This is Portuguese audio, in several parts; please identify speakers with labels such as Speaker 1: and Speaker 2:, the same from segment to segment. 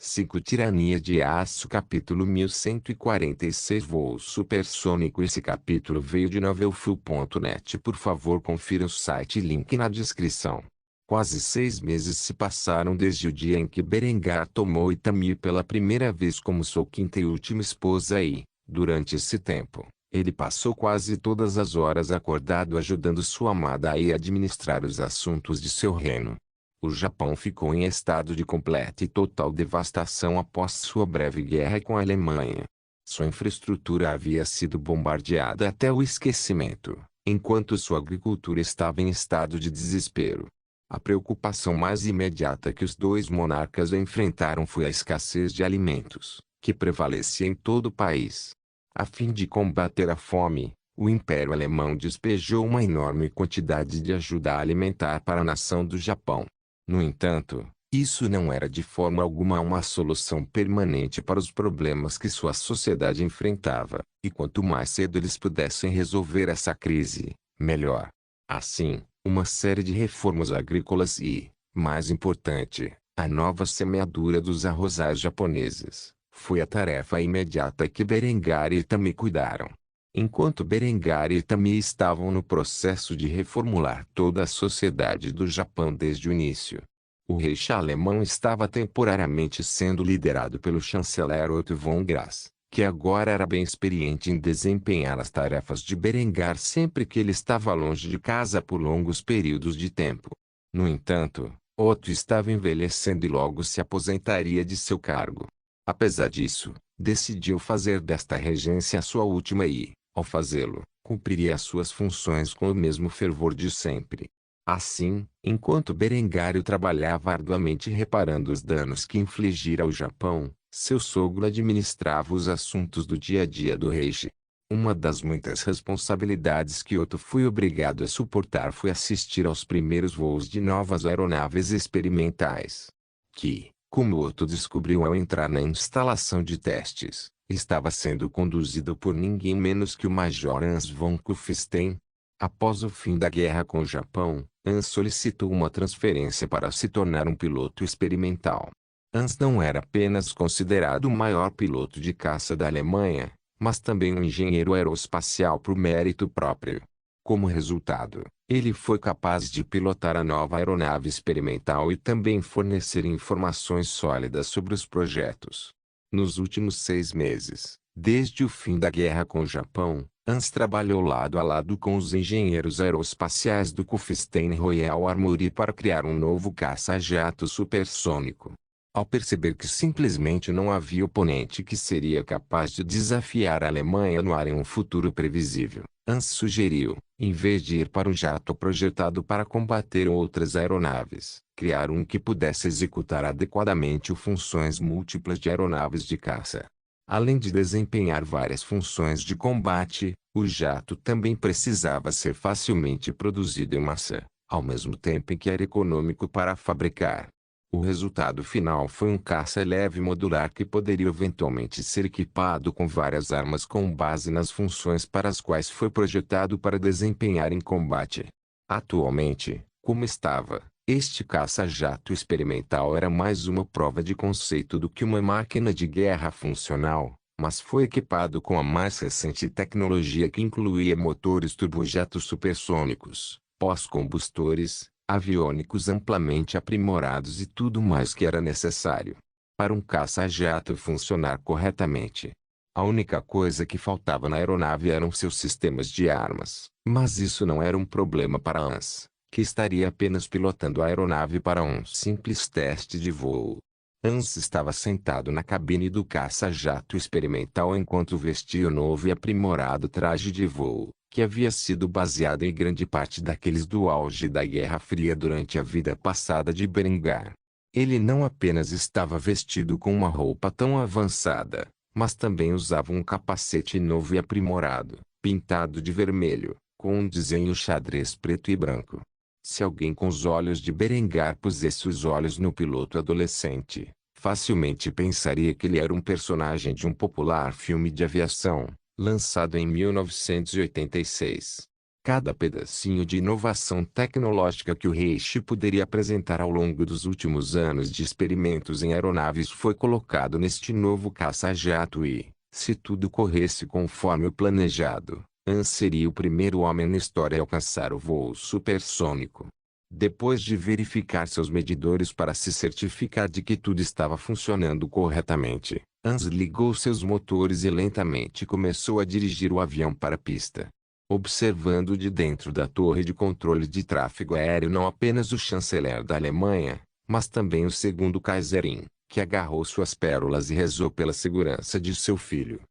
Speaker 1: 5 Tirania de Aço Capítulo 1146 Voo Supersônico. Esse capítulo veio de novelfull.net. Por favor, confira o site, link na descrição. Quase 6 meses se passaram desde o dia em que Berengar tomou Itamir pela primeira vez como sua quinta e última esposa e, durante esse tempo, ele passou quase todas as horas acordado ajudando sua amada a administrar os assuntos de seu reino. O Japão ficou em estado de completa e total devastação após sua breve guerra com a Alemanha. Sua infraestrutura havia sido bombardeada até o esquecimento, enquanto sua agricultura estava em estado de desespero. A preocupação mais imediata que os dois monarcas enfrentaram foi a escassez de alimentos, que prevalecia em todo o país. A fim de combater a fome, o Império Alemão despejou uma enorme quantidade de ajuda alimentar para a nação do Japão. No entanto, isso não era de forma alguma uma solução permanente para os problemas que sua sociedade enfrentava, e quanto mais cedo eles pudessem resolver essa crise, melhor. Assim, uma série de reformas agrícolas e, mais importante, a nova semeadura dos arrozais japoneses, foi a tarefa imediata que Berengar e Itami cuidaram. Enquanto Berengar e Itami estavam no processo de reformular toda a sociedade do Japão desde o início, o reixe alemão estava temporariamente sendo liderado pelo chanceler Otto von Grass, que agora era bem experiente em desempenhar as tarefas de Berengar sempre que ele estava longe de casa por longos períodos de tempo. No entanto, Otto estava envelhecendo e logo se aposentaria de seu cargo. Apesar disso, decidiu fazer desta regência a sua última e, ao fazê-lo, cumpriria as suas funções com o mesmo fervor de sempre. Assim, enquanto Berengário trabalhava arduamente reparando os danos que infligira ao Japão, seu sogro administrava os assuntos do dia a dia do reixe. Uma das muitas responsabilidades que Otto foi obrigado a suportar foi assistir aos primeiros voos de novas aeronaves experimentais, que, como Otto descobriu ao entrar na instalação de testes, estava sendo conduzido por ninguém menos que o Major Hans von Kufstein. Após o fim da guerra com o Japão, Hans solicitou uma transferência para se tornar um piloto experimental. Hans não era apenas considerado o maior piloto de caça da Alemanha, mas também um engenheiro aeroespacial por mérito próprio. Como resultado, ele foi capaz de pilotar a nova aeronave experimental e também fornecer informações sólidas sobre os projetos. Nos últimos 6 meses, desde o fim da guerra com o Japão, Hans trabalhou lado a lado com os engenheiros aeroespaciais do Kufstein Royal Armoury para criar um novo caça-jato supersônico. Ao perceber que simplesmente não havia oponente que seria capaz de desafiar a Alemanha no ar em um futuro previsível, Hans sugeriu, em vez de ir para um jato projetado para combater outras aeronaves, criar um que pudesse executar adequadamente funções múltiplas de aeronaves de caça. Além de desempenhar várias funções de combate, o jato também precisava ser facilmente produzido em massa, ao mesmo tempo em que era econômico para fabricar. O resultado final foi um caça leve modular que poderia eventualmente ser equipado com várias armas com base nas funções para as quais foi projetado para desempenhar em combate. Atualmente, como estava, este caça-jato experimental era mais uma prova de conceito do que uma máquina de guerra funcional, mas foi equipado com a mais recente tecnologia que incluía motores turbojetos supersônicos, pós-combustores, aviônicos amplamente aprimorados e tudo mais que era necessário para um caça-jato funcionar corretamente. A única coisa que faltava na aeronave eram seus sistemas de armas, mas isso não era um problema para Hans, que estaria apenas pilotando a aeronave para um simples teste de voo. Hans estava sentado na cabine do caça-jato experimental enquanto vestia o novo e aprimorado traje de voo, que havia sido baseado em grande parte daqueles do auge da Guerra Fria durante a vida passada de Berengar. Ele não apenas estava vestido com uma roupa tão avançada, mas também usava um capacete novo e aprimorado, pintado de vermelho, com um desenho xadrez preto e branco. Se alguém com os olhos de Berengar pusesse os olhos no piloto adolescente, facilmente pensaria que ele era um personagem de um popular filme de aviação, lançado em 1986. Cada pedacinho de inovação tecnológica que o Reich poderia apresentar ao longo dos últimos anos de experimentos em aeronaves foi colocado neste novo caça-jato e, se tudo corresse conforme o planejado, Hans seria o primeiro homem na história a alcançar o voo supersônico. Depois de verificar seus medidores para se certificar de que tudo estava funcionando corretamente, Hans ligou seus motores e lentamente começou a dirigir o avião para a pista. Observando de dentro da torre de controle de tráfego aéreo não apenas o chanceler da Alemanha, mas também o segundo Kaiserin, que agarrou suas pérolas e rezou pela segurança de seu filho.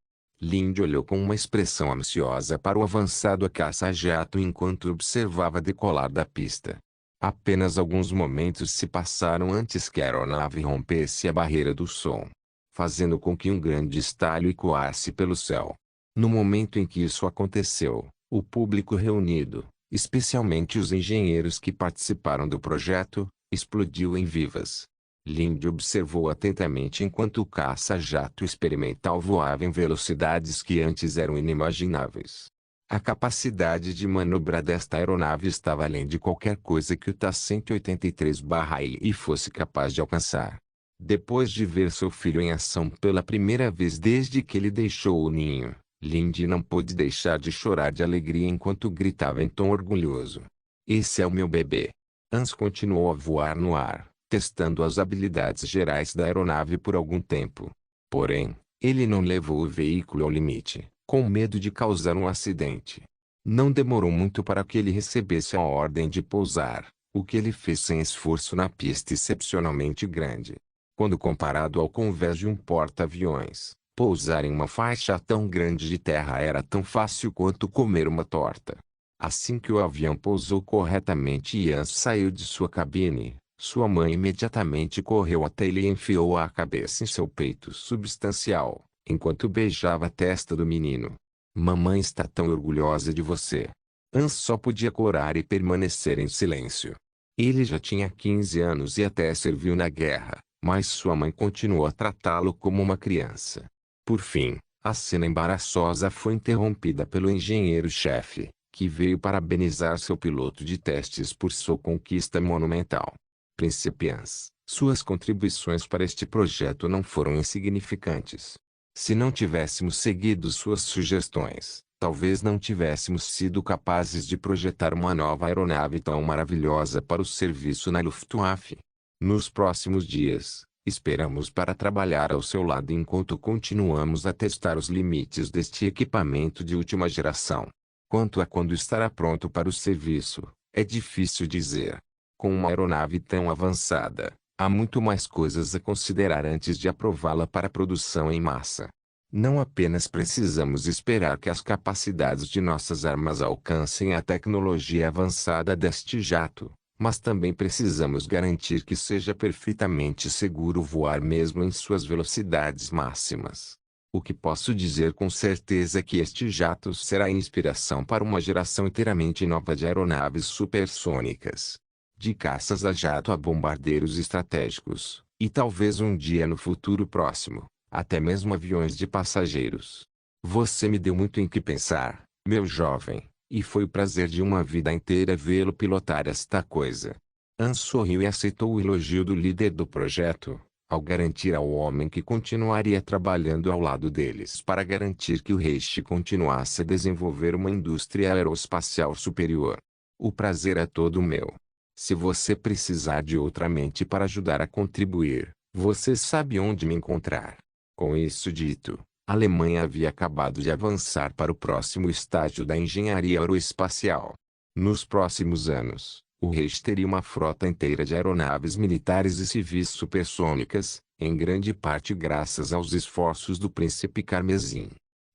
Speaker 1: Lindy olhou com uma expressão ansiosa para o avançado caça-jato enquanto observava decolar da pista. Apenas alguns momentos se passaram antes que a aeronave rompesse a barreira do som, fazendo com que um grande estalho ecoasse pelo céu. No momento em que isso aconteceu, o público reunido, especialmente os engenheiros que participaram do projeto, explodiu em vivas. Lindy observou atentamente enquanto o caça-jato experimental voava em velocidades que antes eram inimagináveis. A capacidade de manobra desta aeronave estava além de qualquer coisa que o Ta-183/I fosse capaz de alcançar. Depois de ver seu filho em ação pela primeira vez desde que ele deixou o ninho, Lindy não pôde deixar de chorar de alegria enquanto gritava em tom orgulhoso. "Esse é o meu bebê." Hans continuou a voar no ar, testando as habilidades gerais da aeronave por algum tempo. Porém, ele não levou o veículo ao limite, com medo de causar um acidente. Não demorou muito para que ele recebesse a ordem de pousar, o que ele fez sem esforço na pista excepcionalmente grande. Quando comparado ao convés de um porta-aviões, pousar em uma faixa tão grande de terra era tão fácil quanto comer uma torta. Assim que o avião pousou corretamente e Hans saiu de sua cabine, sua mãe imediatamente correu até ele e enfiou a cabeça em seu peito substancial, enquanto beijava a testa do menino. "Mamãe está tão orgulhosa de você." Hans só podia corar e permanecer em silêncio. Ele já tinha 15 anos e até serviu na guerra, mas sua mãe continuou a tratá-lo como uma criança. Por fim, a cena embaraçosa foi interrompida pelo engenheiro-chefe, que veio parabenizar seu piloto de testes por sua conquista monumental. "Príncipe Hans, suas contribuições para este projeto não foram insignificantes. Se não tivéssemos seguido suas sugestões, talvez não tivéssemos sido capazes de projetar uma nova aeronave tão maravilhosa para o serviço na Luftwaffe. Nos próximos dias, esperamos para trabalhar ao seu lado enquanto continuamos a testar os limites deste equipamento de última geração. Quanto a quando estará pronto para o serviço, é difícil dizer. Com uma aeronave tão avançada, há muito mais coisas a considerar antes de aprová-la para produção em massa. Não apenas precisamos esperar que as capacidades de nossas armas alcancem a tecnologia avançada deste jato, mas também precisamos garantir que seja perfeitamente seguro voar mesmo em suas velocidades máximas. O que posso dizer com certeza é que este jato será a inspiração para uma geração inteiramente nova de aeronaves supersônicas. De caças a jato a bombardeiros estratégicos, e talvez um dia no futuro próximo, até mesmo aviões de passageiros. Você me deu muito em que pensar, meu jovem, e foi o prazer de uma vida inteira vê-lo pilotar esta coisa." Hans sorriu e aceitou o elogio do líder do projeto, ao garantir ao homem que continuaria trabalhando ao lado deles para garantir que o Reich continuasse a desenvolver uma indústria aeroespacial superior. "O prazer é todo meu. Se você precisar de outra mente para ajudar a contribuir, você sabe onde me encontrar." Com isso dito, a Alemanha havia acabado de avançar para o próximo estágio da engenharia aeroespacial. Nos próximos anos, o Reich teria uma frota inteira de aeronaves militares e civis supersônicas, em grande parte graças aos esforços do príncipe Karmezin.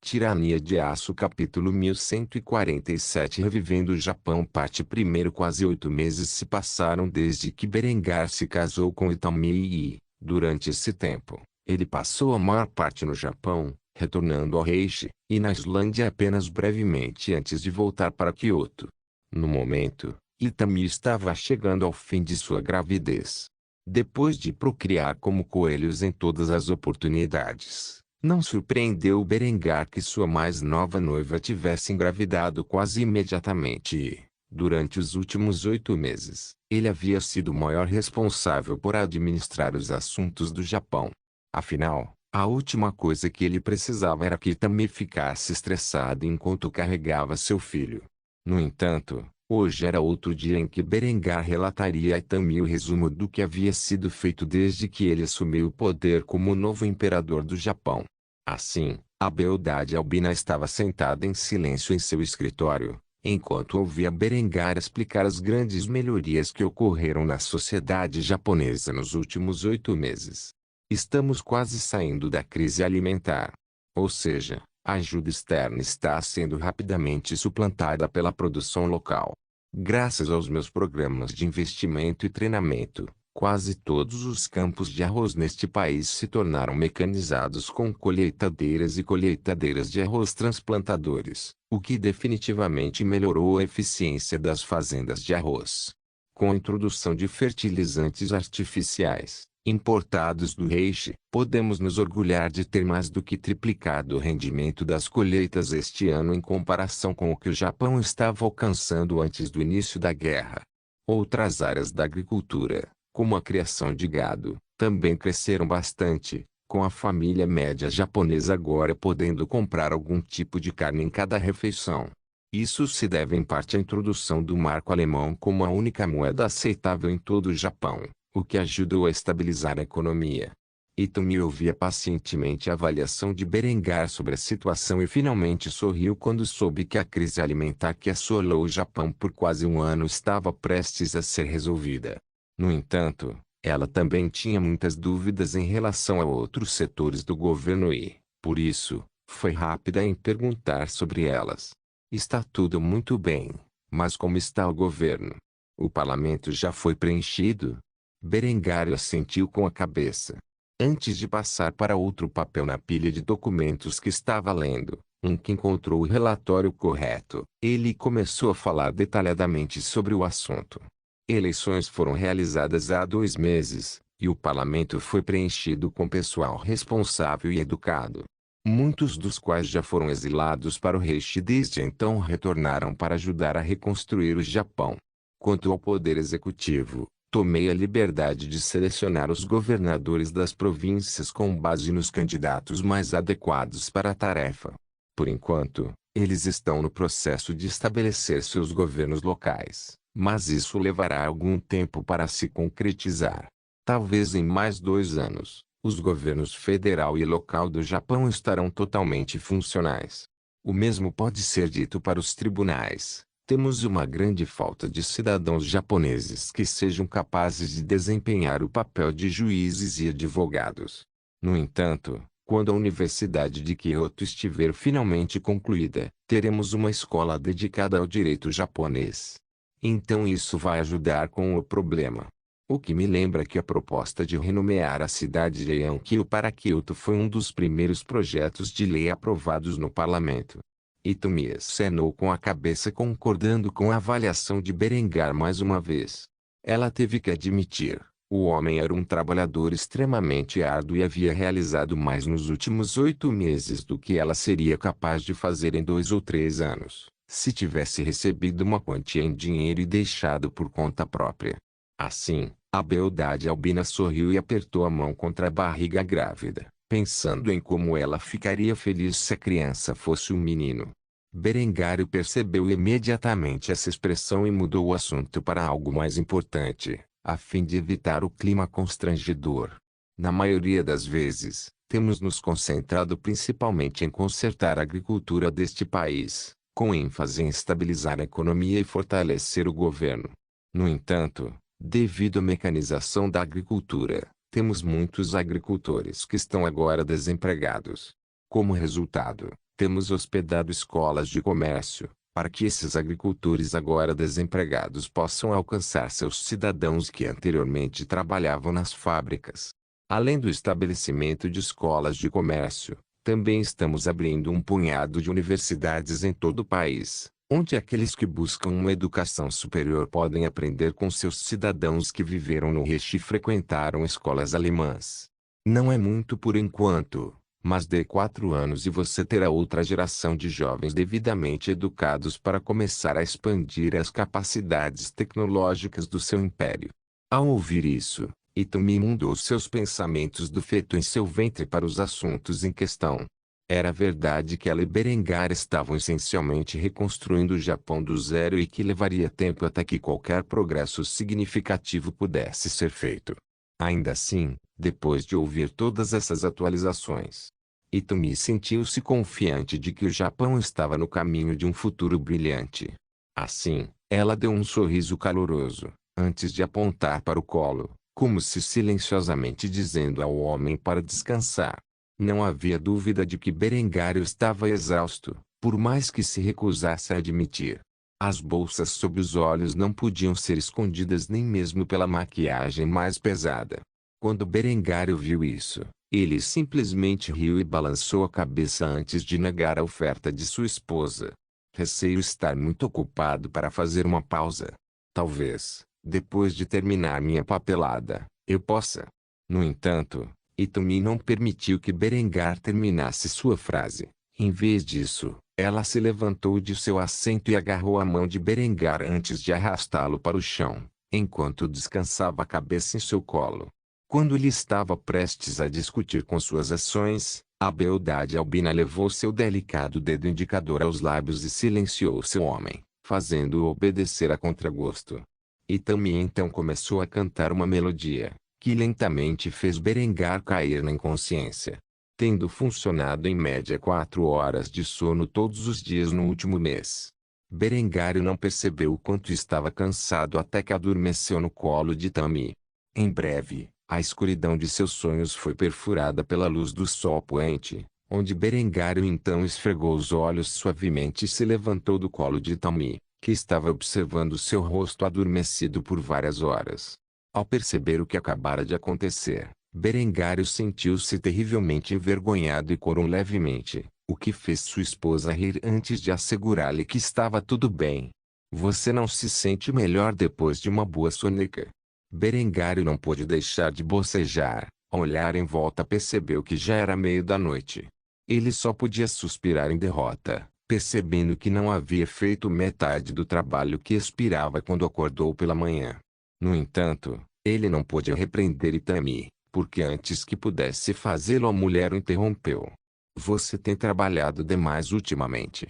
Speaker 1: Tirania de Aço capítulo 1147 Revivendo o Japão parte 1. Quase 8 meses se passaram desde que Berengar se casou com Itami e, durante esse tempo, ele passou a maior parte no Japão, retornando ao Reich, e na Islândia apenas brevemente antes de voltar para Kyoto. No momento, Itami estava chegando ao fim de sua gravidez. Depois de procriar como coelhos em todas as oportunidades, Não surpreendeu Berengar que sua mais nova noiva tivesse engravidado quase imediatamente e, durante os últimos 8 meses, ele havia sido o maior responsável por administrar os assuntos do Japão. Afinal, a última coisa que ele precisava era que Itami ficasse estressado enquanto carregava seu filho. No entanto, hoje era outro dia em que Berengar relataria a Itami o resumo do que havia sido feito desde que ele assumiu o poder como o novo imperador do Japão. Assim, a beldade albina estava sentada em silêncio em seu escritório, enquanto ouvia Berengar explicar as grandes melhorias que ocorreram na sociedade japonesa nos últimos 8 meses. Estamos quase saindo da crise alimentar. Ou seja, a ajuda externa está sendo rapidamente suplantada pela produção local. Graças aos meus programas de investimento e treinamento, quase todos os campos de arroz neste país se tornaram mecanizados com colheitadeiras e colheitadeiras de arroz transplantadores, o que definitivamente melhorou a eficiência das fazendas de arroz. Com a introdução de fertilizantes artificiais, importados do Reishi, podemos nos orgulhar de ter mais do que triplicado o rendimento das colheitas este ano em comparação com o que o Japão estava alcançando antes do início da guerra. Outras áreas da agricultura, como a criação de gado, também cresceram bastante, com a família média japonesa agora podendo comprar algum tipo de carne em cada refeição. Isso se deve em parte à introdução do marco alemão como a única moeda aceitável em todo o Japão, o que ajudou a estabilizar a economia. Itami ouvia pacientemente a avaliação de Berengar sobre a situação e finalmente sorriu quando soube que a crise alimentar que assolou o Japão por quase um ano estava prestes a ser resolvida. No entanto, ela também tinha muitas dúvidas em relação a outros setores do governo e, por isso, foi rápida em perguntar sobre elas. Está tudo muito bem, mas como está o governo? O parlamento já foi preenchido? Berengar assentiu com a cabeça. Antes de passar para outro papel na pilha de documentos que estava lendo, que encontrou o relatório correto, ele começou a falar detalhadamente sobre o assunto. Eleições foram realizadas há 2 meses, e o parlamento foi preenchido com pessoal responsável e educado. Muitos dos quais já foram exilados para o Reishi desde então retornaram para ajudar a reconstruir o Japão. Quanto ao poder executivo, tomei a liberdade de selecionar os governadores das províncias com base nos candidatos mais adequados para a tarefa. Por enquanto, eles estão no processo de estabelecer seus governos locais, mas isso levará algum tempo para se concretizar. Talvez em mais 2 anos, os governos federal e local do Japão estarão totalmente funcionais. O mesmo pode ser dito para os tribunais. Temos uma grande falta de cidadãos japoneses que sejam capazes de desempenhar o papel de juízes e advogados. No entanto, quando a Universidade de Kyoto estiver finalmente concluída, teremos uma escola dedicada ao direito japonês. Então isso vai ajudar com o problema. O que me lembra que a proposta de renomear a cidade de Yankyo para Kyoto foi um dos primeiros projetos de lei aprovados no parlamento. Itami acenou com a cabeça concordando com a avaliação de Berengar mais uma vez. Ela teve que admitir, o homem era um trabalhador extremamente árduo e havia realizado mais nos últimos 8 meses do que ela seria capaz de fazer em 2 ou 3 anos, se tivesse recebido uma quantia em dinheiro e deixado por conta própria. Assim, a beldade albina sorriu e apertou a mão contra a barriga grávida, pensando em como ela ficaria feliz se a criança fosse um menino. Berengar percebeu imediatamente essa expressão e mudou o assunto para algo mais importante, a fim de evitar o clima constrangedor. Na maioria das vezes, temos nos concentrado principalmente em consertar a agricultura deste país, com ênfase em estabilizar a economia e fortalecer o governo. No entanto, devido à mecanização da agricultura, temos muitos agricultores que estão agora desempregados. Como resultado, temos hospedado escolas de comércio, para que esses agricultores agora desempregados possam alcançar seus cidadãos que anteriormente trabalhavam nas fábricas. Além do estabelecimento de escolas de comércio, também estamos abrindo um punhado de universidades em todo o país, onde aqueles que buscam uma educação superior podem aprender com seus cidadãos que viveram no Reishi e frequentaram escolas alemãs. Não é muito por enquanto, Mas dê 4 anos e você terá outra geração de jovens devidamente educados para começar a expandir as capacidades tecnológicas do seu império. Ao ouvir isso, Itami mudou seus pensamentos do feto em seu ventre para os assuntos em questão. Era verdade que ela e Berengar estavam essencialmente reconstruindo o Japão do zero e que levaria tempo até que qualquer progresso significativo pudesse ser feito. Ainda assim, depois de ouvir todas essas atualizações, Itami sentiu-se confiante de que o Japão estava no caminho de um futuro brilhante. Assim, ela deu um sorriso caloroso, antes de apontar para o colo, como se silenciosamente dizendo ao homem para descansar. Não havia dúvida de que Berengário estava exausto, por mais que se recusasse a admitir. As bolsas sob os olhos não podiam ser escondidas nem mesmo pela maquiagem mais pesada. Quando Berengário viu isso, ele simplesmente riu e balançou a cabeça antes de negar a oferta de sua esposa. Receio estar muito ocupado para fazer uma pausa. Talvez, depois de terminar minha papelada, eu possa. No entanto, Itami não permitiu que Berengar terminasse sua frase. Em vez disso, ela se levantou de seu assento e agarrou a mão de Berengar antes de arrastá-lo para o chão, enquanto descansava a cabeça em seu colo. Quando ele estava prestes a discutir com suas ações, a beldade albina levou seu delicado dedo indicador aos lábios e silenciou seu homem, fazendo-o obedecer a contragosto. Itami então começou a cantar uma melodia, que lentamente fez Berengar cair na inconsciência. Tendo funcionado em média 4 horas de sono todos os dias no último mês, Berengário não percebeu o quanto estava cansado até que adormeceu no colo de Itami. Em breve, a escuridão de seus sonhos foi perfurada pela luz do sol poente, onde Berengário então esfregou os olhos suavemente e se levantou do colo de Itami, que estava observando seu rosto adormecido por várias horas. Ao perceber o que acabara de acontecer, Berengário sentiu-se terrivelmente envergonhado e corou levemente, o que fez sua esposa rir antes de assegurar-lhe que estava tudo bem. Você não se sente melhor depois de uma boa soneca? Berengário não pôde deixar de bocejar. Ao olhar em volta percebeu que já era meio da noite. Ele só podia suspirar em derrota, percebendo que não havia feito metade do trabalho que aspirava quando acordou pela manhã. No entanto, ele não pôde repreender Itami, porque antes que pudesse fazê-lo a mulher o interrompeu. Você tem trabalhado demais ultimamente.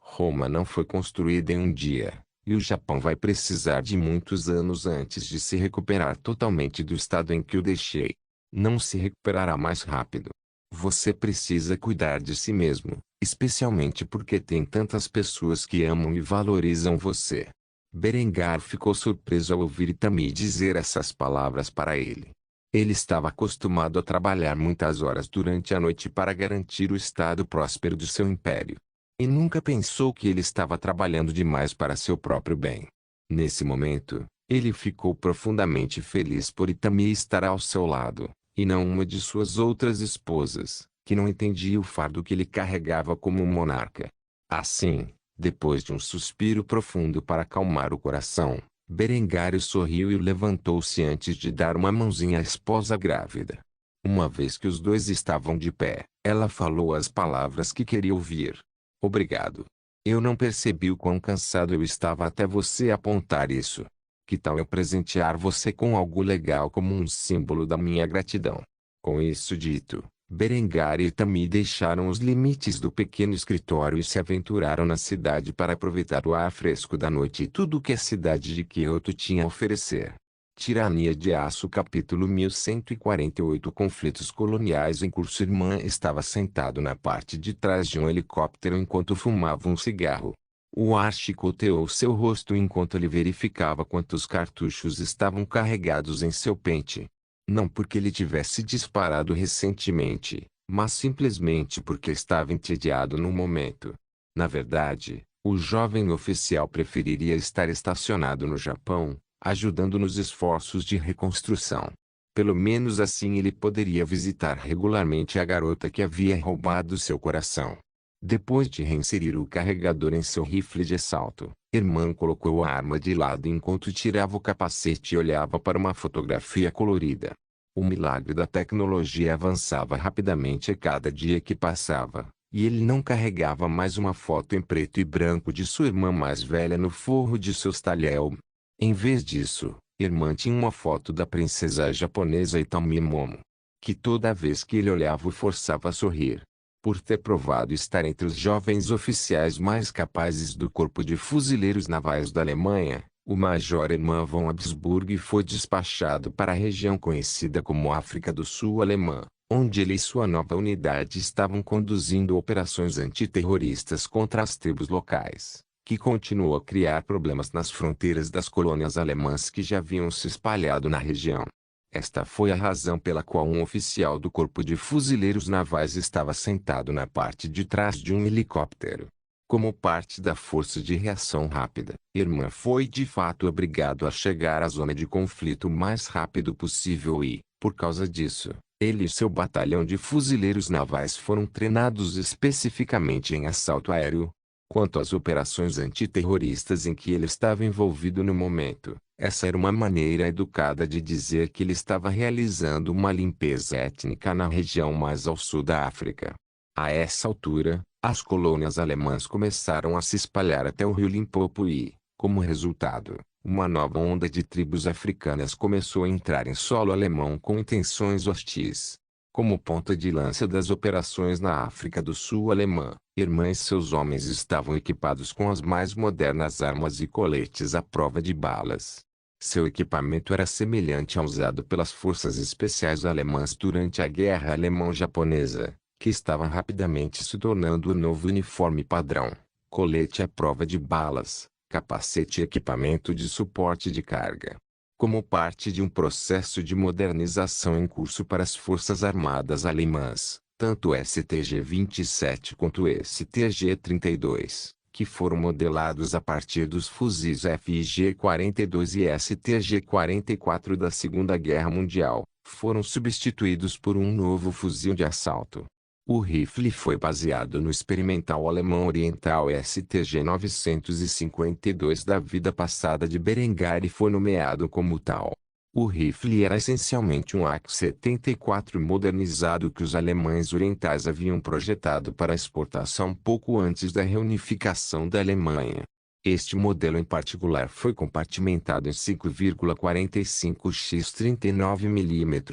Speaker 1: Roma não foi construída em um dia, e o Japão vai precisar de muitos anos antes de se recuperar totalmente do estado em que o deixei. Não se recuperará mais rápido. Você precisa cuidar de si mesmo, especialmente porque tem tantas pessoas que amam e valorizam você. Berengar ficou surpreso ao ouvir Itami dizer essas palavras para ele. Ele estava acostumado a trabalhar muitas horas durante a noite para garantir o estado próspero de seu império. E nunca pensou que ele estava trabalhando demais para seu próprio bem. Nesse momento, ele ficou profundamente feliz por Itami estar ao seu lado, e não uma de suas outras esposas, que não entendia o fardo que ele carregava como um monarca. Assim, depois de um suspiro profundo para acalmar o coração, Berengário sorriu e levantou-se antes de dar uma mãozinha à esposa grávida. Uma vez que os dois estavam de pé, ela falou as palavras que queria ouvir. Obrigado. Eu não percebi o quão cansado eu estava até você apontar isso. Que tal eu presentear você com algo legal como um símbolo da minha gratidão? Com isso dito, Berengar e Itami deixaram os limites do pequeno escritório e se aventuraram na cidade para aproveitar o ar fresco da noite e tudo o que a cidade de Kyoto tinha a oferecer. Tirania de Aço capítulo 1148 Conflitos coloniais em curso. Irmã estava sentado na parte de trás de um helicóptero enquanto fumava um cigarro. O ar chicoteou seu rosto enquanto ele verificava quantos cartuchos estavam carregados em seu pente. Não porque ele tivesse disparado recentemente, mas simplesmente porque estava entediado no momento. Na verdade, o jovem oficial preferiria estar estacionado no Japão, ajudando nos esforços de reconstrução. Pelo menos assim ele poderia visitar regularmente a garota que havia roubado seu coração. Depois de reinserir o carregador em seu rifle de assalto, Irmã colocou a arma de lado enquanto tirava o capacete e olhava para uma fotografia colorida. O milagre da tecnologia avançava rapidamente a cada dia que passava, e ele não carregava mais uma foto em preto e branco de sua irmã mais velha no forro de seu talhel. Em vez disso, irmã tinha uma foto da princesa japonesa Itami Momo, que toda vez que ele olhava o forçava a sorrir. Por ter provado estar entre os jovens oficiais mais capazes do Corpo de Fuzileiros Navais da Alemanha, o Major Hermann von Habsburg foi despachado para a região conhecida como África do Sul Alemã, onde ele e sua nova unidade estavam conduzindo operações antiterroristas contra as tribos locais, que continuou a criar problemas nas fronteiras das colônias alemãs que já haviam se espalhado na região. Esta foi a razão pela qual um oficial do Corpo de Fuzileiros Navais estava sentado na parte de trás de um helicóptero. Como parte da força de reação rápida, Hermann foi de fato obrigado a chegar à zona de conflito o mais rápido possível e, por causa disso, ele e seu batalhão de fuzileiros navais foram treinados especificamente em assalto aéreo. Quanto às operações antiterroristas em que ele estava envolvido no momento, essa era uma maneira educada de dizer que ele estava realizando uma limpeza étnica na região mais ao sul da África. A essa altura, as colônias alemãs começaram a se espalhar até o rio Limpopo e, como resultado, uma nova onda de tribos africanas começou a entrar em solo alemão com intenções hostis. Como ponta de lança das operações na África do Sul alemã, Hermann e seus homens estavam equipados com as mais modernas armas e coletes à prova de balas. Seu equipamento era semelhante ao usado pelas forças especiais alemãs durante a Guerra Alemão-Japonesa, que estava rapidamente se tornando o novo uniforme padrão: colete à prova de balas, capacete e equipamento de suporte de carga. Como parte de um processo de modernização em curso para as Forças Armadas Alemãs, tanto o STG-27 quanto o STG-32, que foram modelados a partir dos fuzis FIG-42 e STG-44 da Segunda Guerra Mundial, foram substituídos por um novo fuzil de assalto. O rifle foi baseado no experimental alemão oriental STG-952 da vida passada de Berengar e foi nomeado como tal. O rifle era essencialmente um AK-74 modernizado que os alemães orientais haviam projetado para exportação pouco antes da reunificação da Alemanha. Este modelo em particular foi compartimentado em 5,45x 39 mm.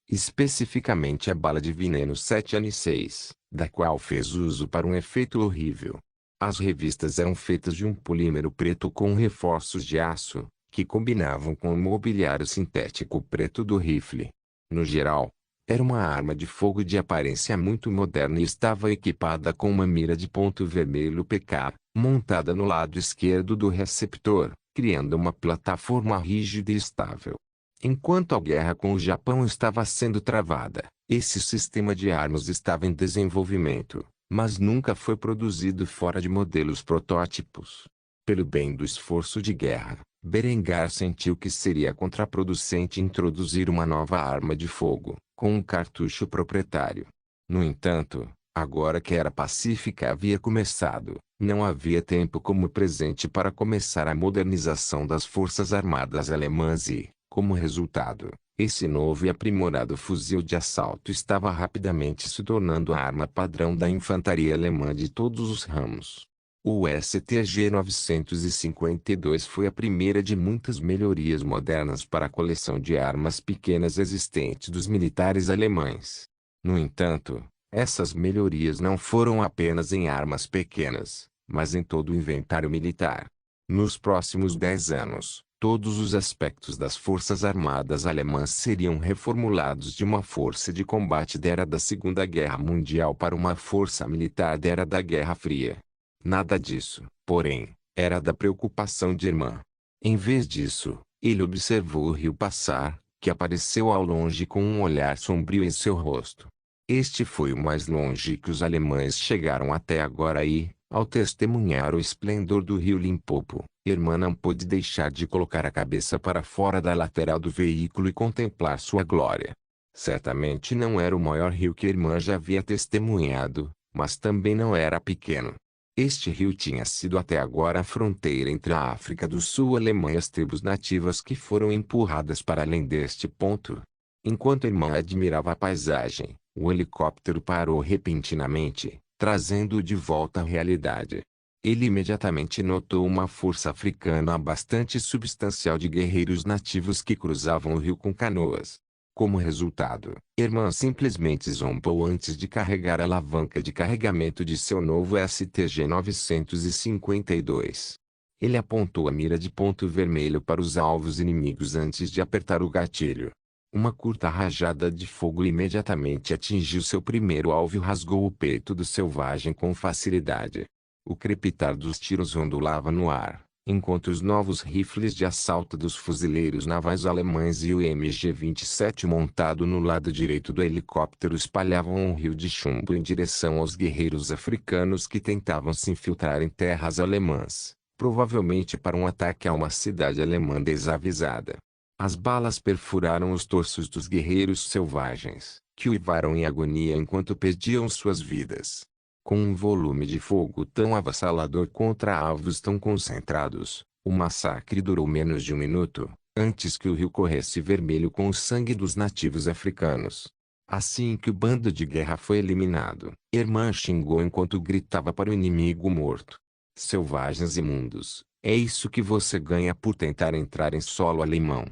Speaker 1: Especificamente a bala de veneno 7N6, da qual fez uso para um efeito horrível. As revistas eram feitas de um polímero preto com reforços de aço, que combinavam com o mobiliário sintético preto do rifle. No geral, era uma arma de fogo de aparência muito moderna e estava equipada com uma mira de ponto vermelho PK, montada no lado esquerdo do receptor, criando uma plataforma rígida e estável. Enquanto a guerra com o Japão estava sendo travada, esse sistema de armas estava em desenvolvimento, mas nunca foi produzido fora de modelos protótipos. Pelo bem do esforço de guerra, Berengar sentiu que seria contraproducente introduzir uma nova arma de fogo, com um cartucho proprietário. No entanto, agora que a era pacífica havia começado, não havia tempo como presente para começar a modernização das forças armadas alemãs e, como resultado, esse novo e aprimorado fuzil de assalto estava rapidamente se tornando a arma padrão da infantaria alemã de todos os ramos. O STG-952 foi a primeira de muitas melhorias modernas para a coleção de armas pequenas existente dos militares alemães. No entanto, essas melhorias não foram apenas em armas pequenas, mas em todo o inventário militar. Nos próximos 10 anos, todos os aspectos das forças armadas alemãs seriam reformulados de uma força de combate da era da Segunda Guerra Mundial para uma força militar da era da Guerra Fria. Nada disso, porém, era da preocupação de Hermann. Em vez disso, ele observou o rio passar, que apareceu ao longe com um olhar sombrio em seu rosto. Este foi o mais longe que os alemães chegaram até agora e, ao testemunhar o esplendor do rio Limpopo, Hermann não pôde deixar de colocar a cabeça para fora da lateral do veículo e contemplar sua glória. Certamente não era o maior rio que Hermann já havia testemunhado, mas também não era pequeno. Este rio tinha sido até agora a fronteira entre a África do Sul alemã e as tribos nativas que foram empurradas para além deste ponto. Enquanto a irmã admirava a paisagem, o helicóptero parou repentinamente, trazendo-o de volta à realidade. Ele imediatamente notou uma força africana bastante substancial de guerreiros nativos que cruzavam o rio com canoas. Como resultado, Irmã simplesmente zombou antes de carregar a alavanca de carregamento de seu novo STG-952. Ele apontou a mira de ponto vermelho para os alvos inimigos antes de apertar o gatilho. Uma curta rajada de fogo imediatamente atingiu seu primeiro alvo e rasgou o peito do selvagem com facilidade. O crepitar dos tiros ondulava no ar, enquanto os novos rifles de assalto dos fuzileiros navais alemães e o MG-27 montado no lado direito do helicóptero espalhavam um rio de chumbo em direção aos guerreiros africanos que tentavam se infiltrar em terras alemãs, provavelmente para um ataque a uma cidade alemã desavisada. As balas perfuraram os torsos dos guerreiros selvagens, que uivaram em agonia enquanto perdiam suas vidas. Com um volume de fogo tão avassalador contra alvos tão concentrados, o massacre durou menos de um minuto, antes que o rio corresse vermelho com o sangue dos nativos africanos. Assim que o bando de guerra foi eliminado, Irmã xingou enquanto gritava para o inimigo morto: "Selvagens imundos, é isso que você ganha por tentar entrar em solo alemão."